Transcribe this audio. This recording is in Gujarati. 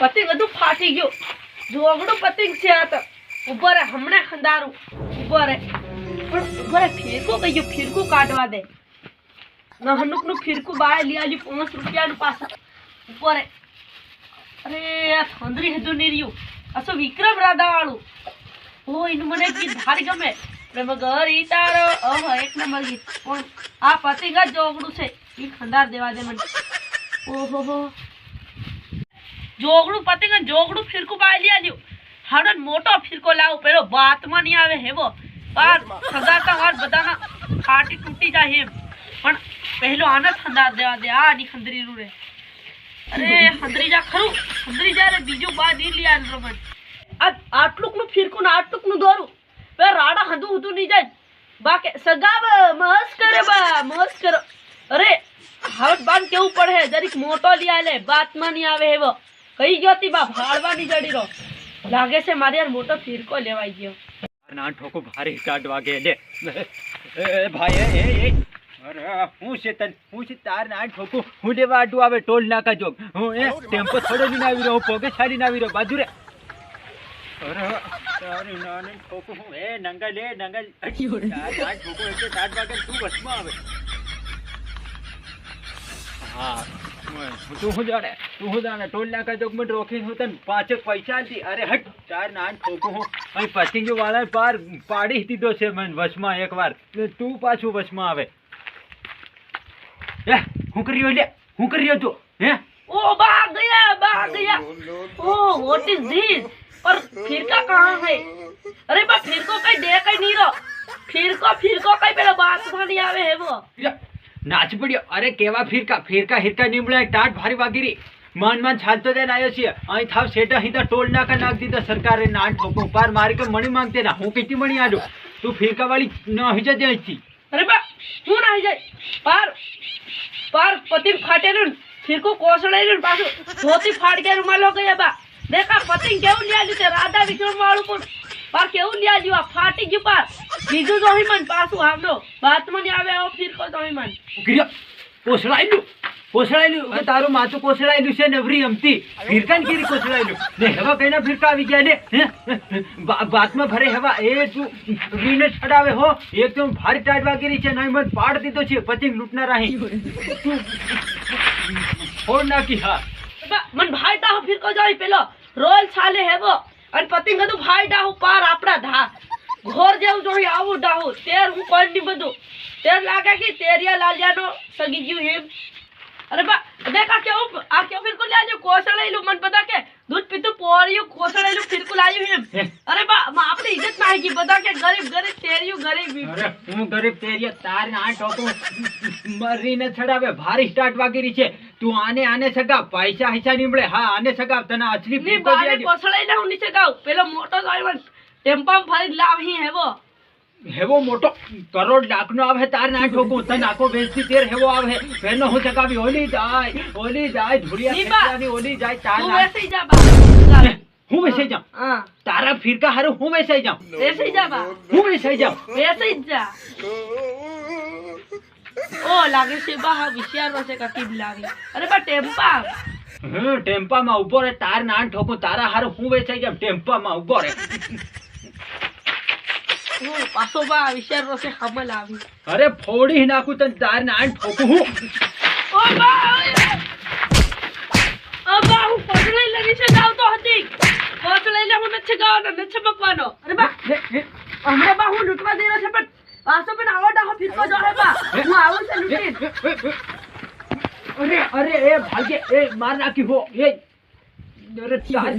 પતિંગ બધું ફાટી ગયું જોગડું પતિંગ છે આ તો ઉભો રે હમણાં ખંદારું ઉભો રે પણ ઉભો રે ફીરકું કઈ ફીરકું કાઢવા દે નહનુક નું ફીરકું બાય લઈ આલી 5 રૂપિયાનું પાછા ઉભો રે અરે આ થંદરી હેદુ ની રહ્યું અસો વિક્રમ રાધા વાળું ઓ એનું મને ગીત ધારી ગમે પ્રેમ ગરી તારો એક નંબર ગીત પણ આ પતિંગ જ જોગડું છે ઈ ખંદાર દેવા દે મને ઓહો જોગડું પતિંગ જોગડું ફીરકું બાય લઈ આલ્યું હાડન મોટો ફીરકો લાવ પેલો બાતમાં નહીં આવે હેવો પાર ખંદારતા વાર બધાના ફાટી તૂટી જાય એમ પણ પહેલો આને ખંદાર દેવા દે આ ની ખંદરી નું રે અરે ખંદરી જા ખરું ખંદરી જા રે બીજું બા ની લઈ આલ રમન આ આટલુક નું ફીરકું ને આટલુક નું દોરું પે રાડા હદુ હદુ નહીં જાય બાકે સગાબ મસ્ત કરે બા મસ્ત કરો અરે હાવટ બાન કેવું પડે જરીક મોટો લઈ આલે બાતમાં નહીં આવે હેવો કઈ ગયો તી બા ભાળવાની જડી રો લાગે છે મારે યાર મોટો ફીરકો લેવાઈ ગયો ના ઠોકો ભારી સ્ટાર્ટ વાગે લે એ ભાઈ એ અરે હું છે તાર ના ઠોકો હું લેવા આડું આવે ટોલ નાકા જોગ હું એ ટેમ્પો છોડો ની આવી રહ્યો પોગે છાડી ના આવી રહ્યો બાજુ રે અરે તારી નાની ઠોકો હું એ નંગા લે નંગા તાર ઠોકો એટલે સ્ટાર્ટ વાગે તું બસમાં આવે હા તું જાણે ટોલ નાકા જોગ માં રોકીને હું તને 5 પૈસા આલતી અરે હટ તાર નાન ઠોકો હું અહીં પતિંગ વાળા પાર પાડી દીધો છે મને વસમાં એકવાર તું પાછું વસમાં આવે હું કર્યો તું હે ओ बा गया ओ व्हाट इज दिस और फिर का कहां है अरे बा फिर को कई दे कई नहीं रो फिर को कई पेला बात नहीं आवे है वो નાચ પડ્યો અરે કેવા ફિરકા હિરકા નીમળે ટાટ ભારી વાગીરી માન છાલતો દેન આવ્યો છે અહીં થાવ સેટા હિતા ટોલ નાકા નાખ દીધા સરકારે ના ઠોકો પાર મારી કે મણી માંગતે ના હું કેટલી મણી આડો તું ફિરકા વાળી ન હઈ જતી અહીંથી અરે બા હું ના હઈ જાય પાર પતિંગ ફાટેલું ફિરકો કોસળાયેલું પાછું ધોતી ફાડ કે રૂમાલો ગયા બા દેખા પતિંગ કેવું લ્યા લીધે રાધા વિક્રમ વાળું પણ પાર કેવું લ્યા લીધું આ ફાટી ગયું પાર બીજું તો મન પાછું આવડો બાતમાં નહીં આવે આવો ફિરકો તો મન ઉગર્યો કોસળાયેલું તારું માથું કોસળાયેલું છે નવરી અમતી ફિરકાન કીરી કોસળાયેલું ને હવા કઈના ફિરકા આવી ગયા ને બાતમાં ભરે હવા એ તું રીને છડાવે હો એકદમ ભારી ટાટ વાગીરી છે નહીં મત પાડ દીધો છે પતિંગ લૂંટના રાહી તું ફોડ નાખી હા મન ભાઈ ડાહ ફિરકો જાય પેલો રોલ છાલે હેવો અને પતિંગ હતું ભાઈ ડાહ પાર આપડા ધા ઘોર જેવું જોઈ આવું ડાહું તેર હું કોઈ ની બધું તેર લાગે કે તેરિયા લાલિયાનો સગી ગયું હેમ અરે બા દેખા કેવું આ કેવું ફિરકું લાજો કોસળાયેલું મન બધા કે દૂધ પીતું પોરિયું કોસળાયેલું ફિરકું લાવ્યું હેમ અરે બા આપણી ઇજ્જત નાહી ગઈ બધા કે ગરીબ તેરિયું ગરીબ અરે હું ગરીબ તેરિયા તાર ના ટોકો મરીને છડાવે ભારી સ્ટાર્ટ વાગીરી છે તું આને સગાવ પૈસા હિસા નીમળે હા આને સગાવ તને અસલી ની બાને કોસળાઈને હું નીચે ગાવ પેલો મોટો જોઈવન ટેમ્પામ ફરી લાવી હેવો મોટો કરોડ લાખ નો આવે તાર ના ઠોકો તને આખો વેચતી તેર હેવો આવે પેનો હું ચકાવી ઓલી જાય ધુરિયા ખેતરાની ઓલી જાય તાર ના વેસી જા બા હું વેસાઈ જાઉં હા તારા ફિરકા હારું હું વેસાઈ જાઉં વેસી જા બા હું વેસાઈ જાઉં વેસી જા ઓ લાગે છે બા વિચારવા છે કકી લાવી અરે બા ટેમ્પામાં ઉભો રે તાર ના ઠોકો તારા હારું હું વેસાઈ જાઉં ટેમ્પામાં ઉભો રે પાછો બા વિચારવો છે ખબર આવી અરે ફોડી નાખું તને તાર ના ઠોકું હું ઓ બા હું કોસળાઈ લગી છે ગાવતો હતી કોસળાઈ હું નથી ગાવનો નથી બકવાનો અરે બા હમણાં બા હું લૂંટવા દઈ રહ્યો છે પણ પાછો પણ આવો ડાહો ફિરકો જો હે બા હું આવું છે લૂંટી અરે એ ભાગે એ માર નાખી હો એ અરે ચાલ